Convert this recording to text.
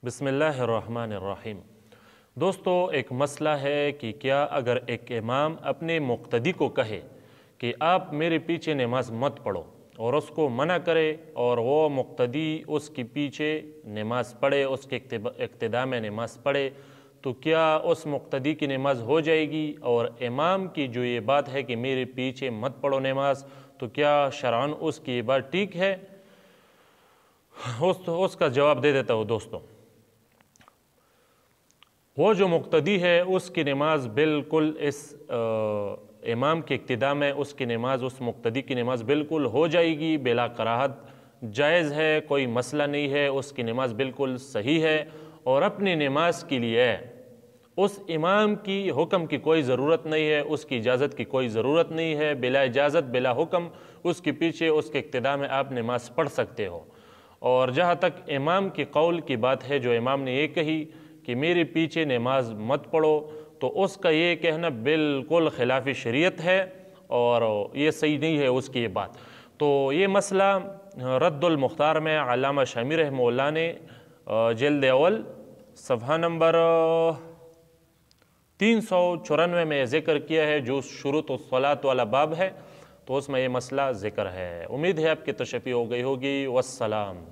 बिस्मिल्लाहिर्रहमानिर्रहीम। दोस्तों, एक मसला है कि क्या अगर एक इमाम अपने मुक्तदी को कहे कि आप मेरे पीछे नमाज मत पढ़ो और उसको मना करे और वो मुक्तदी उसके पीछे नमाज पढ़े, उसके इक्तिदा में नमाज पढ़े, तो क्या उस मुक्तदी की नमाज हो जाएगी? और इमाम की जो ये बात है कि मेरे पीछे मत पढ़ो नमाज, तो क्या शरअन उसकी ये बात ठीक है? उसका जवाब दे देता हूँ दोस्तों। वो जो मुक्तदी है उसकी नमाज बिल्कुल इस इमाम के इक्तिदा में उसकी नमाज, उस मुक्तदी की नमाज बिल्कुल हो जाएगी, बिला कराहत जायज़ है, कोई मसला नहीं है, उसकी नमाज बिल्कुल सही है। और अपनी नमाज के लिए उस इमाम की हुक्म की कोई ज़रूरत नहीं है, उसकी इजाज़त की कोई ज़रूरत नहीं है। बिला इजाज़त, बिला हुक्म उसके पीछे, उसके इक्तिदा में आप नमाज पढ़ सकते हो। और जहाँ तक इमाम की कौल की बात है, जो इमाम ने ये कही कि मेरे पीछे नमाज मत पढ़ो, तो उसका ये कहना बिल्कुल खिलाफ़ शरीयत है और ये सही नहीं है उसकी ये बात। तो ये मसला रद्दुल मुख्तार में अल्लामा शामी रहमतुल्लाह ने जिल्द अव्वल सफ़हा नंबर 394 में ज़िक्र किया है, जो शुरूत सलात वाला बाब है, तो उसमें ये मसला ज़िक्र है। उम्मीद है आपकी तशफ़ी हो गई होगी। वस्सलाम।